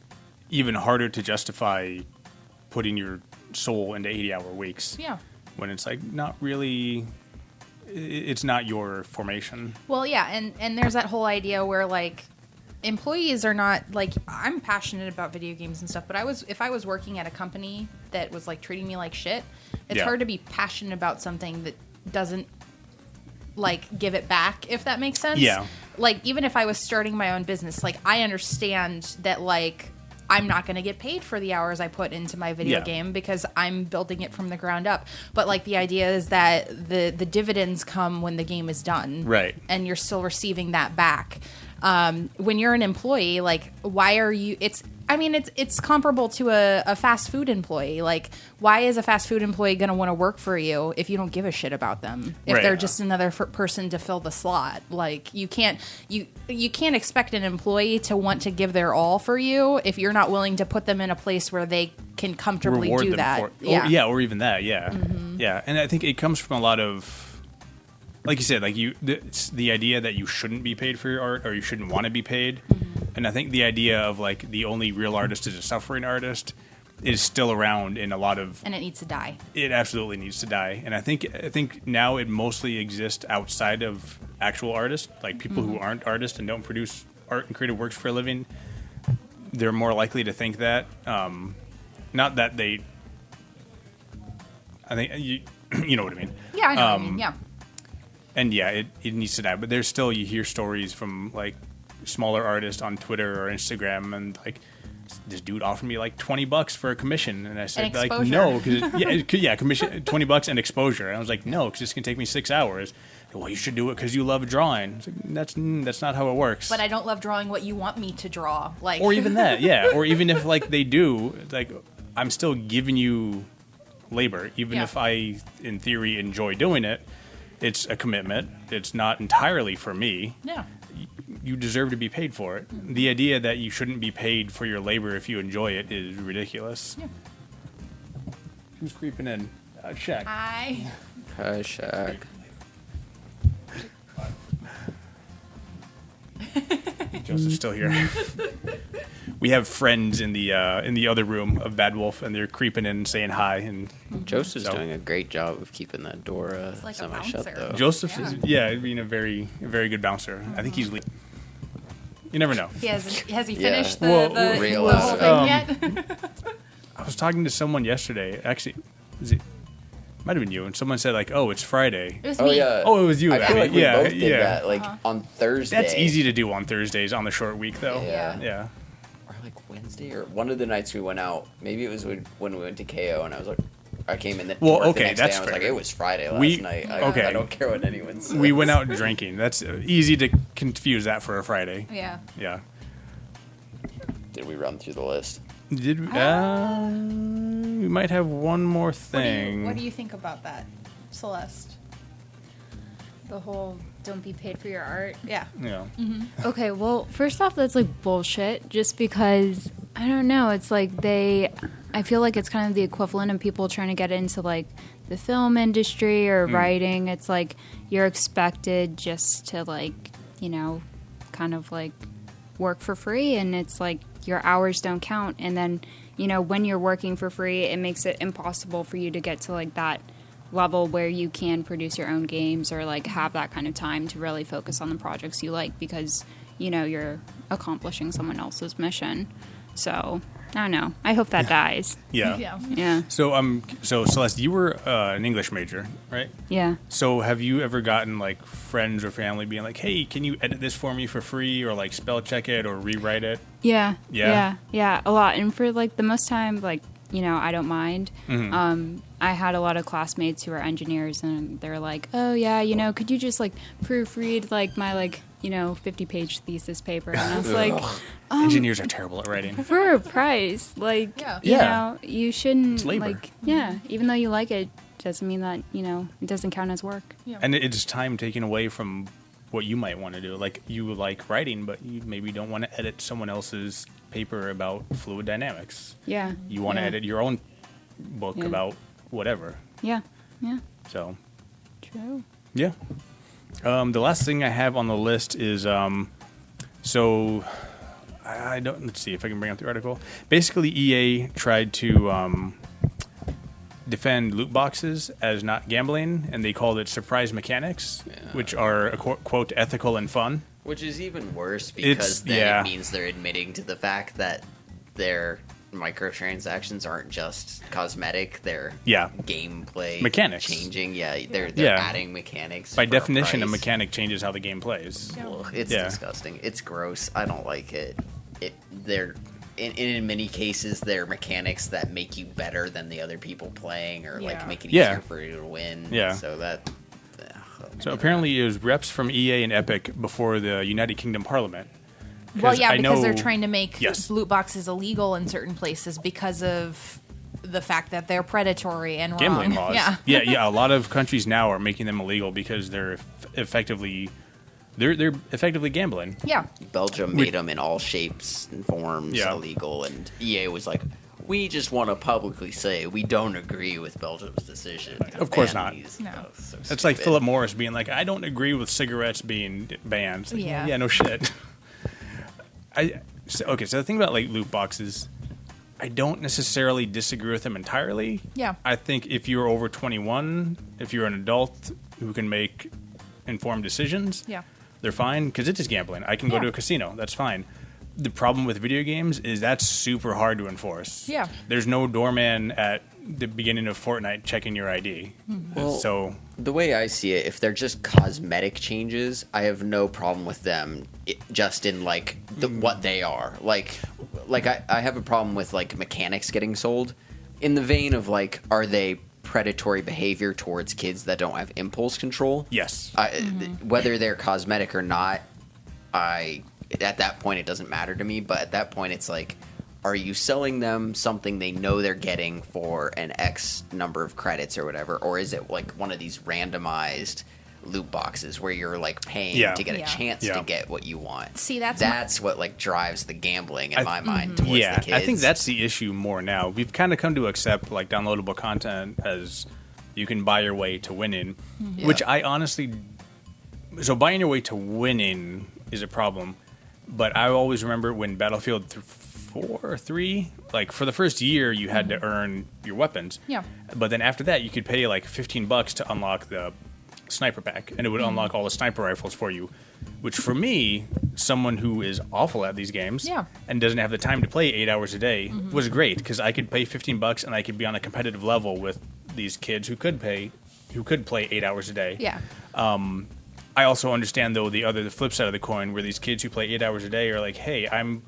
even harder to justify putting your soul into 80-hour weeks. Yeah. when it's like not really, it's not your formation. Well, yeah, and there's that whole idea where like employees are not like, I'm passionate about video games and stuff, but if I was working at a company that was like treating me like shit, it's hard to be passionate about something that doesn't like give it back, if that makes sense. Yeah. Like even if I was starting my own business, like I understand that like I'm not going to get paid for the hours I put into my video game because I'm building it from the ground up. But like the idea is that the dividends come when the game is done. Right. And you're still receiving that back. When you're an employee, like why are you, it's comparable to a fast food employee. Like why is a fast food employee going to want to work for you if you don't give a shit about them? If they're just another person to fill the slot. Like you can't expect an employee to want to give their all for you if you're not willing to put them in a place where they can comfortably Reward do them that. Or even that. Yeah. And I think it comes from a lot of, like you said, like the idea that you shouldn't be paid for your art or you shouldn't want to be paid. And I think the idea of like the only real artist is a suffering artist is still around in a lot of, and it needs to die. It absolutely needs to die. And I think now it mostly exists outside of actual artists, like people who aren't artists and don't produce art and creative works for a living. They're more likely to think that, not that they. I think you know what I mean. Yeah, I know what I mean. Yeah. And yeah, it needs to die. But there's still, you hear stories from like smaller artists on Twitter or Instagram, and like this dude offered me like $20 for a commission, and I said like no, because commission $20 and exposure. And I was like no, because it's gonna take me 6 hours. Well, you should do it because you love drawing. Like, that's not how it works. But I don't love drawing what you want me to draw, like or even that, yeah. Or even if like they do, like I'm still giving you labor, even if I in theory enjoy doing it. It's a commitment. It's not entirely for me. Yeah. You deserve to be paid for it. The idea that you shouldn't be paid for your labor if you enjoy it is ridiculous. Yeah. Who's creeping in? Shaq. Hi. Hi, Shaq. Joseph's still here. We have friends in the other room of Bad Wolf, and they're creeping in and saying hi. And Joseph's doing a great job of keeping that door like semi-shut, though. Joseph is being a very good bouncer. I think he's. You never know. Has he finished the whole thing yet? I was talking to someone yesterday. Actually, might have been you, and someone said like, "Oh, it's Friday." It was me. Yeah. Oh, it was you. I feel like we both did that, like on Thursday. That's easy to do on Thursdays on the short week, though. Yeah. Or like Wednesday, or one of the nights we went out. Maybe it was when we went to KO, and I was like, I came in. The next day, I was like, it was Friday last night. I don't care what anyone says. We went out drinking. That's easy to confuse that for a Friday. Yeah. Yeah. Did we run through the list? Did we? We might have one more thing. What do you think about that, Celeste? The whole don't be paid for your art. Yeah. Yeah. Mm-hmm. Okay, well, first off, that's like bullshit. Just because I don't know, it's like I feel like it's kind of the equivalent of people trying to get into like the film industry or writing. It's like you're expected just to like, kind of like work for free, and it's like your hours don't count. And then, when you're working for free, it makes it impossible for you to get to like that level where you can produce your own games or like have that kind of time to really focus on the projects you like because, you're accomplishing someone else's mission. So I don't know. I hope that dies. Yeah. So Celeste, you were an English major, right? Yeah. So have you ever gotten like friends or family being like, "Hey, can you edit this for me for free," or like spell check it or rewrite it? Yeah, a lot. And for like the most time, like I don't mind. Mm-hmm. I had a lot of classmates who are engineers, and they're like, "Oh yeah, could you just like proofread like my 50-page thesis paper?" And I was like, engineers are terrible at writing. For a price, like, you shouldn't, it's labor. like, even though you like it, doesn't mean that, it doesn't count as work. Yeah. And it's time taken away from what you might want to do. Like, you like writing, but you maybe don't want to edit someone else's paper about fluid dynamics. Yeah. You want to edit your own book about whatever. Yeah. So. True. Yeah. The last thing I have on the list is, let's see if I can bring up the article. Basically, EA tried to defend loot boxes as not gambling, and they called it surprise mechanics, which are, quote, ethical and fun. Which is even worse because it means they're admitting to the fact that their microtransactions aren't just cosmetic; they're gameplay mechanics changing. Yeah, they're adding mechanics. By definition, a mechanic changes how the game plays. Ugh, it's disgusting. It's gross. I don't like it. They're in many cases they're mechanics that make you better than the other people playing, or like make it easier for you to win. Yeah. So that. So apparently, it was reps from EA and Epic before the United Kingdom Parliament. Well, because they're trying to make loot boxes illegal in certain places because of the fact that they're predatory and gambling wrong. laws. Yeah. A lot of countries now are making them illegal because they're effectively gambling. Yeah. Belgium made them in all shapes and forms illegal, and EA was like, we just want to publicly say we don't agree with Belgium's decision. Of course not. No. So it's like Philip Morris being like, I don't agree with cigarettes being banned. Like, yeah, no shit. So the thing about like loot boxes, I don't necessarily disagree with them entirely. Yeah. I think if you're over 21, if you're an adult who can make informed decisions, they're fine because it is gambling. I can go to a casino. That's fine. The problem with video games is that's super hard to enforce. Yeah. There's no doorman at the beginning of Fortnite checking your ID. Well, so the way I see it, if they're just cosmetic changes, I have no problem with them just in like what they are. Like I have a problem with like mechanics getting sold in the vein of like, are they predatory behavior towards kids that don't have impulse control? Yes. Whether they're cosmetic or not, at that point it doesn't matter to me, but at that point it's like, are you selling them something they know they're getting for an X number of credits or whatever, or is it like one of these randomized loot boxes where you're like paying to get a chance to get what you want? See, that's what like drives the gambling in my mind towards the kids. I think that's the issue more now. We've kind of come to accept like downloadable content as you can buy your way to winning, which I honestly, so buying your way to winning is a problem. But I always remember when Battlefield 4 or 3, like for the first year you had to earn your weapons. Yeah. But then after that you could pay like $15 to unlock the sniper pack, and it would unlock all the sniper rifles for you. Which for me, someone who is awful at these games and doesn't have the time to play 8 hours a day, was great because I could pay $15 and I could be on a competitive level with these kids who could play 8 hours a day. Yeah. I also understand, though, the flip side of the coin, where these kids who play 8 hours a day are like, hey, I've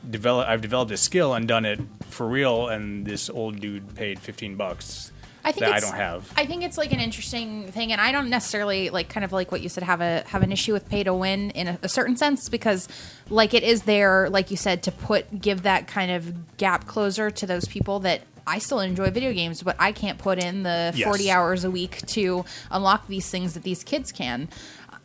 developed a skill and done it for real, and this old dude paid $15 I don't have. I think it's like an interesting thing, and I don't necessarily like kind of like what you said have an issue with pay to win in a certain sense, because like it is there, like you said, to give that kind of gap closer to those people that I still enjoy video games, but I can't put in the 40 hours a week to unlock these things that these kids can.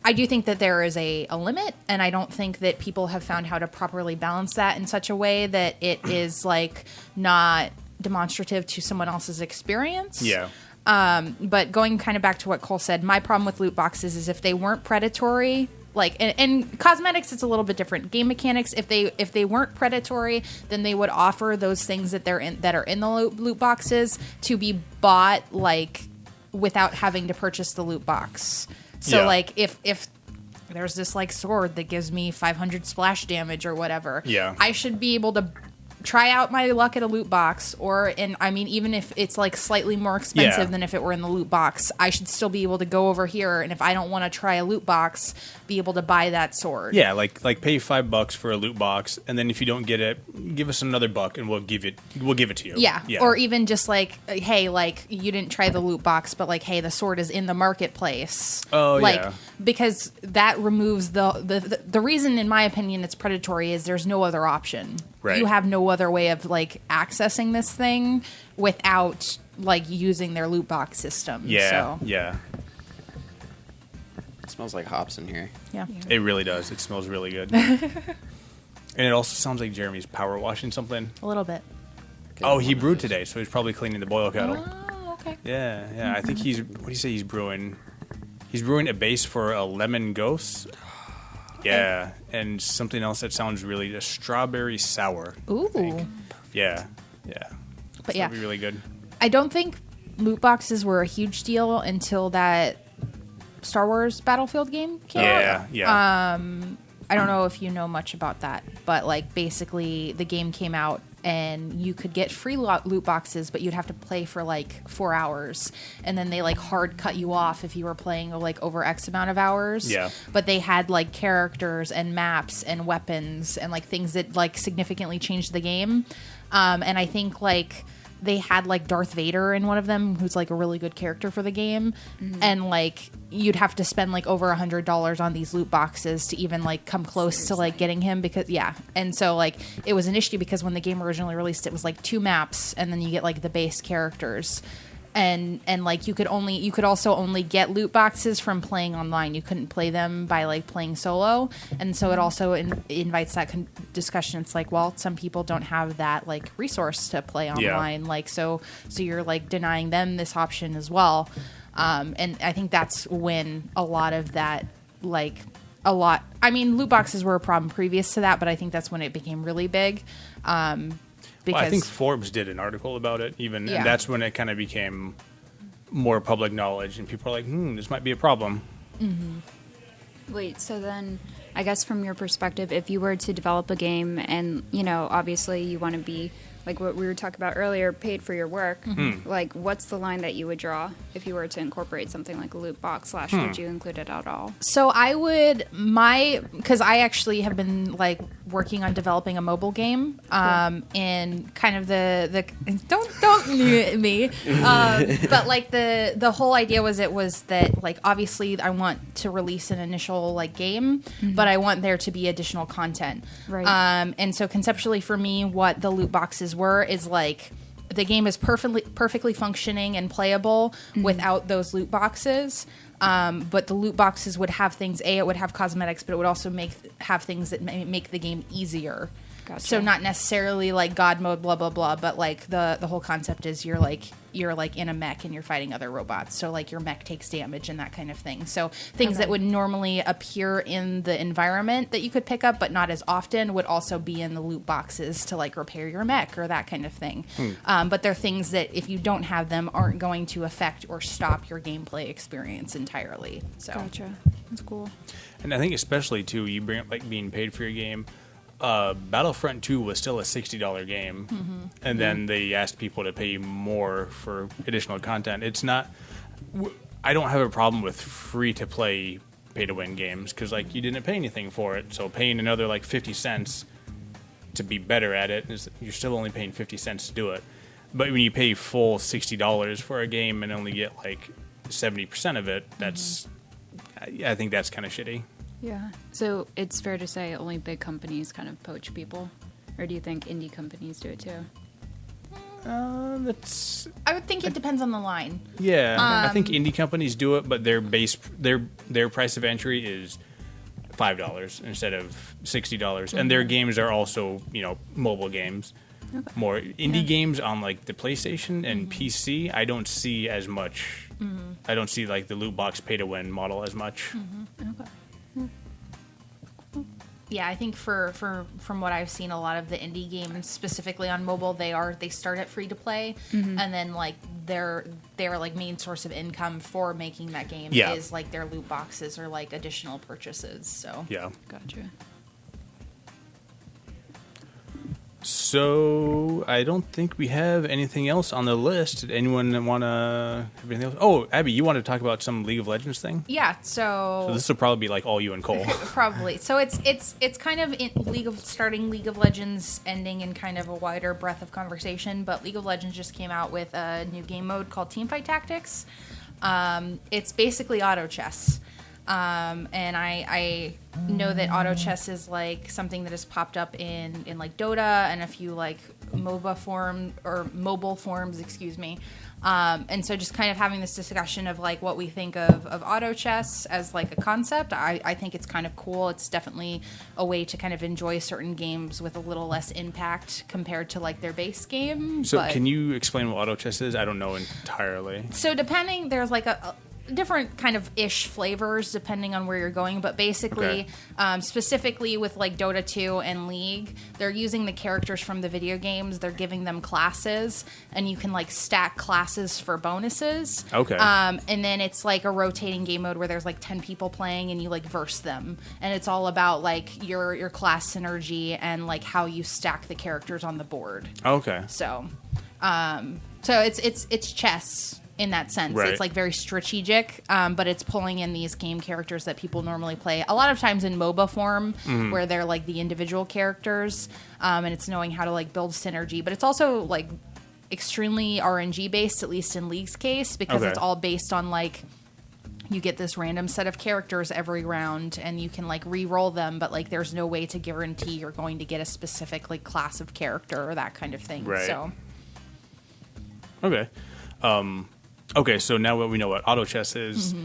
I do think that there is a limit, and I don't think that people have found how to properly balance that in such a way that it is like not demonstrative to someone else's experience. Yeah. But going kind of back to what Cole said, my problem with loot boxes is if they weren't predatory, like and cosmetics, it's a little bit different. Game mechanics, if they weren't predatory, then they would offer those things that are in the loot boxes to be bought like without having to purchase the loot box. So like if there's this like sword that gives me 500 splash damage or whatever, I should be able to try out my luck at a loot box, even if it's like slightly more expensive than if it were in the loot box, I should still be able to go over here, and if I don't want to try a loot box, be able to buy that sword. Yeah, like pay $5 for a loot box, and then if you don't get it, give us another $1 and we'll give it to you. Yeah. Or even just like, hey, like you didn't try the loot box, but like, hey, the sword is in the marketplace. Oh, like, because that removes the reason, in my opinion, it's predatory is there's no other option. Right. You have no other way of like accessing this thing without like using their loot box system. Yeah. It smells like hops in here. Yeah. It really does. It smells really good. And it also sounds like Jeremy's power washing something. A little bit. Oh, he brewed today, so he's probably cleaning the boil kettle. Oh, okay. Yeah. I think what do you say he's brewing? He's brewing a base for a lemon ghost. Yeah, and something else that sounds really a strawberry sour. Ooh. Yeah. But That'd be really good. I don't think loot boxes were a huge deal until that Star Wars Battlefield game came out. Yeah. I don't know if you know much about that, but like basically the game came out and you could get free loot boxes, but you'd have to play for like 4 hours, and then they like hard cut you off if you were playing like over X amount of hours. Yeah. But they had like characters and maps and weapons and like things that like significantly changed the game. And I think like they had like Darth Vader in one of them, who's like a really good character for the game. Mm-hmm. And like you'd have to spend like over $100 on these loot boxes to even like come close to like getting him, because and so like it was an issue because when the game originally released, it was like 2 maps and then you get like the base characters. And like you could also only get loot boxes from playing online. You couldn't play them by like playing solo, and so it also invites that discussion. It's like, well, some people don't have that like resource to play online, like so you're like denying them this option as well. And I think that's when a lot of that I mean, loot boxes were a problem previous to that, but I think that's when it became really big. Well, I think Forbes did an article about it even, and that's when it kind of became more public knowledge, and people are like, this might be a problem. Mm-hmm. Wait, so then I guess from your perspective, if you were to develop a game and, you know, obviously you want to be, like what we were talking about earlier, paid for your work, like what's the line that you would draw if you were to incorporate something like a loot box / would you include it at all? So I would, because I actually have been like working on developing a mobile game, and kind of the don't mute me, but like the whole idea was that like obviously I want to release an initial like game, but I want there to be additional content, right? And so conceptually for me, what the loot boxes were is like the game is perfectly functioning and playable without those loot boxes. But the loot boxes would have things. It would have cosmetics, but it would also have things that make the game easier. Gotcha. So not necessarily like God mode, blah blah blah, but like the whole concept is you're like in a mech and you're fighting other robots. So like your mech takes damage and that kind of thing. So things that would normally appear in the environment that you could pick up, but not as often, would also be in the loot boxes to like repair your mech or that kind of thing. But they're things that if you don't have them, aren't going to affect or stop your gameplay experience entirely. So Gotcha. That's cool. And I think especially too, you bring up like being paid for your game. Battlefront 2 was still a $60 game, and then they asked people to pay more for additional content. It's not. I don't have a problem with free-to-play, pay-to-win games because like you didn't pay anything for it, so paying another like 50 cents to be better at it is you're still only paying 50 cents to do it. But when you pay full $60 for a game and only get like 70% of it, that's I think that's kind of shitty. Yeah. So it's fair to say only big companies kind of poach people, or do you think indie companies do it too? I would think it depends on the line. Yeah, I think indie companies do it, but their price of entry is $5 instead of $60, and their games are also mobile games. Okay. More indie games on like the PlayStation and PC, I don't see as much. I don't see like the loot box pay to win model as much. Okay. Yeah, I think from what I've seen, a lot of the indie games, specifically on mobile, they start at free to play, and then like their like main source of income for making that game is like their loot boxes or like additional purchases. So Gotcha. So I don't think we have anything else on the list. Did anyone want to have anything else? Oh, Abby, you want to talk about some League of Legends thing? Yeah. So this will probably be like all you and Cole. Probably. So it's kind of starting League of Legends, ending in kind of a wider breadth of conversation. But League of Legends just came out with a new game mode called Teamfight Tactics. It's basically auto chess. And I know that auto chess is like something that has popped up in like Dota and a few like mobile forms, excuse me. And so just kind of having this discussion of like what we think of auto chess as like a concept. I think it's kind of cool. It's definitely a way to kind of enjoy certain games with a little less impact compared to like their base game. So can you explain what auto chess is? I don't know entirely. So there's like different kind of ish flavors depending on where you're going, but basically, specifically with like Dota 2 and League, they're using the characters from the video games. They're giving them classes, and you can like stack classes for bonuses. Okay. And then it's like a rotating game mode where there's like 10 people playing, and you like verse them, and it's all about like your class synergy and like how you stack the characters on the board. Okay. So it's chess. In that sense, right. It's like very strategic, but it's pulling in these game characters that people normally play a lot of times in MOBA form, where they're like the individual characters, and it's knowing how to like build synergy. But it's also like extremely RNG based, at least in League's case, because it's all based on like you get this random set of characters every round, and you can like re-roll them, but like there's no way to guarantee you're going to get a specific like class of character or that kind of thing. Right. So okay. Okay, so now we know what auto chess is.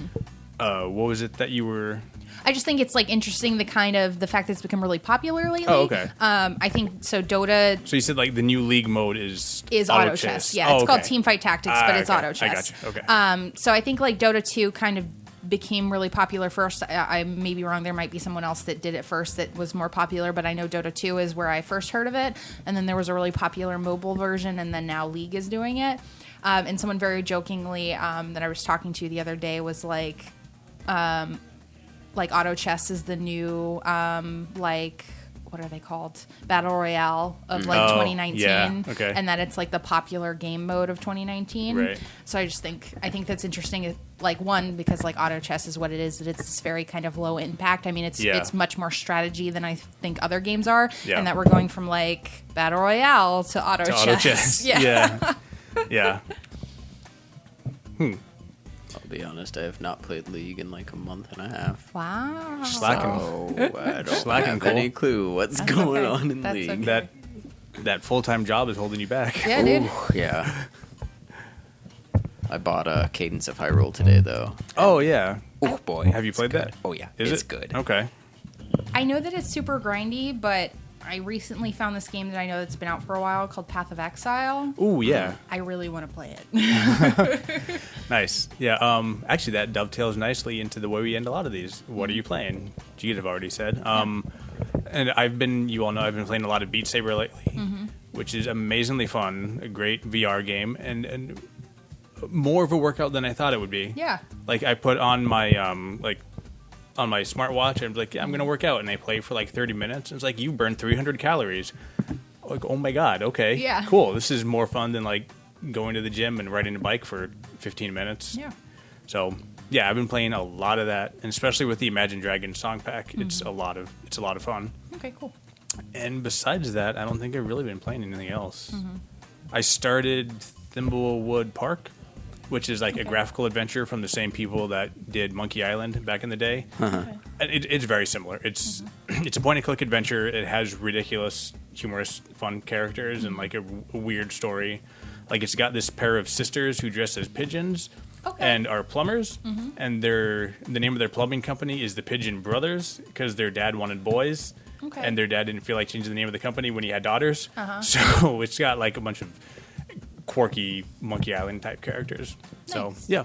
What was it that you were... I just think it's like interesting the fact that it's become really popular lately. Oh, okay. I think so. Dota. So you said like the new League mode is auto chess. Yeah, it's called Teamfight Tactics, but it's auto chess. I got you. Okay. So I think like Dota 2 kind of became really popular first. I may be wrong. There might be someone else that did it first that was more popular, but I know Dota 2 is where I first heard of it. And then there was a really popular mobile version, and then now League is doing it. And someone very jokingly that I was talking to the other day was like auto chess is the new what are they called? Battle Royale of like 2019. Yeah. Okay. And that it's like the popular game mode of 2019. Right. So I think that's interesting. Like one, because like auto chess is what it is, that it's this very kind of low impact. I mean, it's much more strategy than I think other games are. Yeah. And that we're going from like Battle Royale to auto chess. Yeah. Yeah. I'll be honest, I have not played League in like a month and a half. Wow. Slacking. So I don't have any clue what's going on in That's League. okay. That full-time job is holding you back. Yeah, dude. Ooh, yeah. I bought a Cadence of Hyrule today, though. Oh, yeah. Oh, boy. Have you played that? Oh, yeah. Is it's it? good. Okay. I know that it's super grindy, but I recently found this game that I know that's been out for a while called Path of Exile. Ooh, yeah. I really want to play it. Nice. Yeah. Actually, that dovetails nicely into the way we end a lot of these. What are you playing? Jeet have already said. And you all know, I've been playing a lot of Beat Saber lately, which is amazingly fun, a great VR game, and more of a workout than I thought it would be. Yeah. Like I put on my on my smartwatch, and I'm like, yeah, I'm gonna work out, and I play for like 30 minutes. And it's like you burn 300 calories. Like, oh my god, okay, Yeah. cool. This is more fun than like going to the gym and riding a bike for 15 minutes. Yeah. So yeah, I've been playing a lot of that, and especially with the Imagine Dragons song pack, it's a lot of fun. Okay, cool. And besides that, I don't think I've really been playing anything else. I started Thimblewood Park, which is like a graphical adventure from the same people that did Monkey Island back in the day. And it's very similar. It's a point-and-click adventure. It has ridiculous, humorous, fun characters and like a weird story. Like it's got this pair of sisters who dress as pigeons and are plumbers, and the name of their plumbing company is the Pigeon Brothers because their dad wanted boys, and their dad didn't feel like changing the name of the company when he had daughters. So it's got like a bunch of quirky Monkey Island type characters. Nice. So yeah.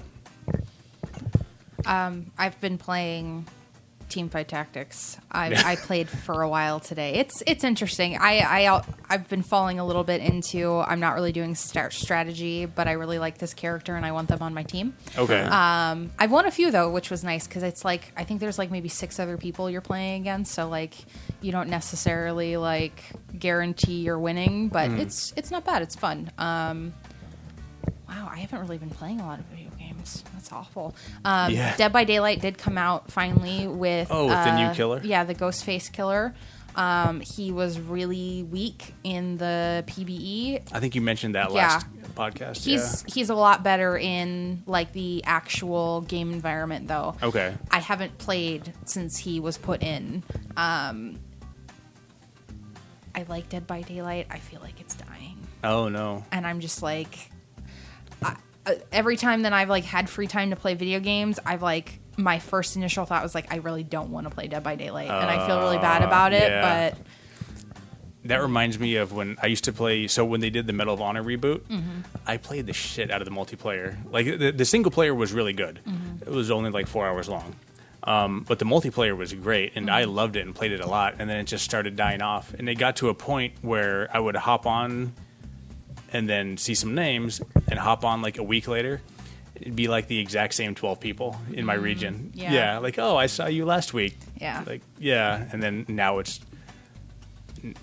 I've been playing Teamfight Tactics. I played for a while today. It's interesting. I've been falling a little bit into. I'm not really doing strategy, but I really like this character and I want them on my team. Okay. I've won a few though, which was nice because it's like I think there's like maybe 6 other people you're playing against, so like you don't necessarily like guarantee you're winning, but it's not bad. It's fun. Wow, I haven't really been playing a lot of video games. That's awful. Dead by Daylight did come out finally with the new killer? Yeah, the Ghostface killer. He was really weak in the PvE. I think you mentioned that last podcast. He's a lot better in like the actual game environment though. Okay. I haven't played since he was put in. I like Dead by Daylight. I feel like it's dying. Oh no. And I'm just like every time that I've like had free time to play video games, I've like my first initial thought was like I really don't want to play Dead by Daylight, and I feel really bad about it. Yeah. But that reminds me of when I used to play. So when they did the Medal of Honor reboot, I played the shit out of the multiplayer. Like the single player was really good. It was only like 4 hours long. But the multiplayer was great, and I loved it and played it a lot. And then it just started dying off. And it got to a point where I would hop on and then see some names and hop on like a week later. It'd be like the exact same 12 people in my region. Yeah. Like, oh, I saw you last week. Yeah. Like, yeah. And then now it's,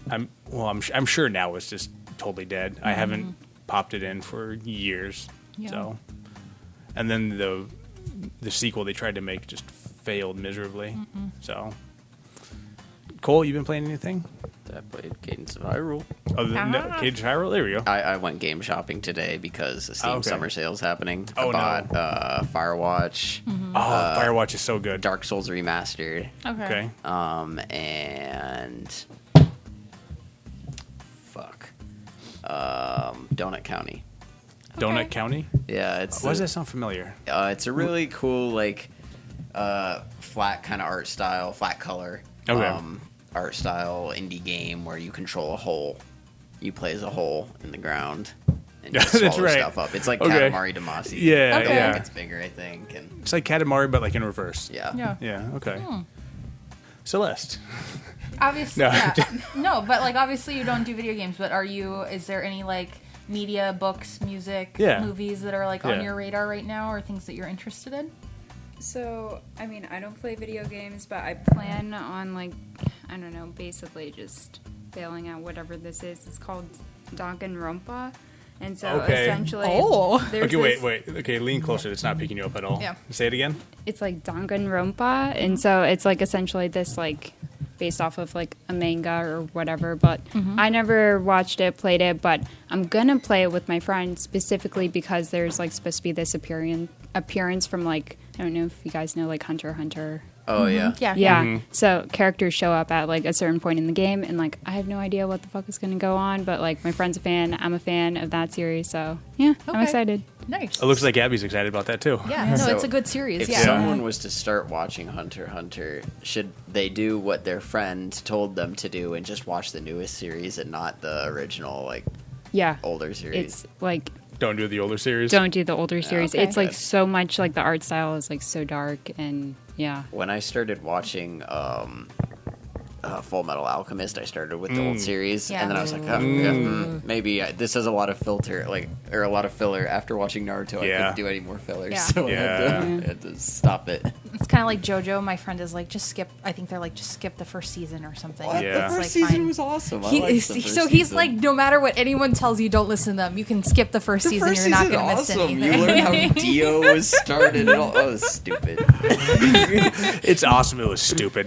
I'm sure now it's just totally dead. I haven't popped it in for years. Yeah. So, and then the sequel they tried to make just failed miserably. So, Cole, you been playing anything? I played Cadence of Hyrule. Other than Cadence of Hyrule, there we go. I went game shopping today because the Steam Summer Sale's happening. I bought Firewatch. Firewatch is so good. Dark Souls Remastered. Okay. And Donut County. Donut County? Yeah, it's. Why does that sound familiar? It's a really cool, like, flat kind of art style, flat color. Okay. Art style indie game where you control a hole. You play as a hole in the ground and you swallow stuff up. It's like Katamari Damacy. Yeah, Okay. yeah. It's bigger, I think. And It's like Katamari, but like in reverse. yeah. Yeah. Okay. Celeste. Obviously, No. no, but like obviously you don't do video games. But is there any like media, books, music, movies that are like on your radar right now, or things that you're interested in? So, I mean, I don't play video games, but I plan on, like, I don't know, basically just bailing out whatever this is. It's called Danganronpa. And so, essentially... there's Okay, wait. Okay, lean closer. It's not picking you up at all. Yeah. Say it again. It's like Danganronpa, and so it's, like, essentially this, like, based off of, like, a manga or whatever, but I never watched it, played it, but I'm gonna play it with my friend specifically because there's, like, supposed to be this appearance from, like, I don't know if you guys know, like, Hunter x Hunter. Oh, yeah. Yeah. So characters show up at, like, a certain point in the game, and, like, I have no idea what the fuck is going to go on, but, like, my friend's a fan. I'm a fan of that series, so, yeah, I'm excited. Nice. It looks like Abby's excited about that, too. Yeah, no, So it's a good series. If someone was to start watching Hunter x Hunter, should they do what their friend told them to do and just watch the newest series and not the original, like, older series? It's, like... Don't do the older series? Don't do the older series. Okay. It's, like, so much, like, the art style is, like, so dark, and, When I started watching Full Metal Alchemist, I started with the old series, and then I was like, maybe this has a lot of a lot of filler. After watching Naruto, I couldn't do any more fillers, so I had to stop it. It's kind of like JoJo. My friend is like, just skip. I think they're like, just skip the first season or something. What? Yeah. The first like, season was awesome. He's like, no matter what anyone tells you, don't listen to them. You can skip the first season. You're not going to miss anything. You learn how Dio was started. It was stupid. It's awesome. It was stupid.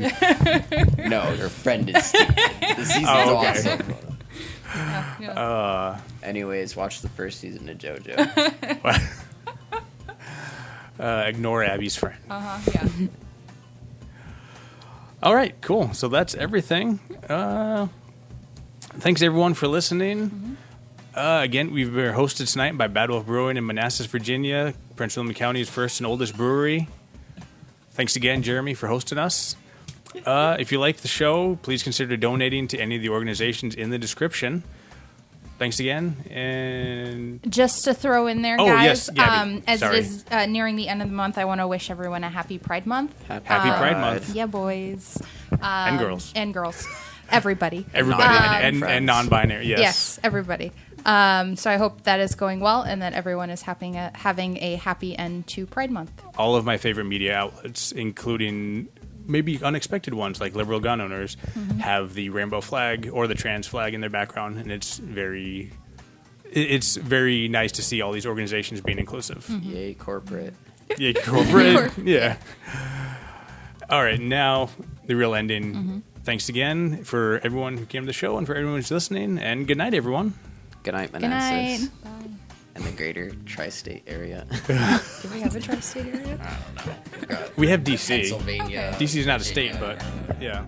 No, your friend is stupid. The season's awesome. Anyways, watch the first season of JoJo. Ignore Abby's friend. Yeah. All right, cool. So that's everything. Thanks, everyone, for listening. Again, we've been hosted tonight by Bad Wolf Brewing in Manassas, Virginia, Prince William County's first and oldest brewery. Thanks again, Jeremy, for hosting us. If you like the show, please consider donating to any of the organizations in the description. Thanks again. And just to throw in there, guys, yes, as it is nearing the end of the month, I want to wish everyone a happy Pride Month. Happy Pride Month. Yeah, boys. And girls. And girls. Everybody. And non-binary, yes. Yes, everybody. So I hope that is going well and that everyone is having a happy end to Pride Month. All of my favorite media outlets, including maybe unexpected ones like liberal gun owners, have the rainbow flag or the trans flag in their background, and it's very nice to see all these organizations being inclusive. Yay, corporate. Yay, corporate. Yeah. All right, now the real ending. Thanks again for everyone who came to the show and for everyone who's listening, and good night, everyone. Good night, Manassas. Good night. Bye. And the greater tri-state area. Do we have a tri-state area? I don't know. We have DC. Pennsylvania. DC is not a state, but yeah.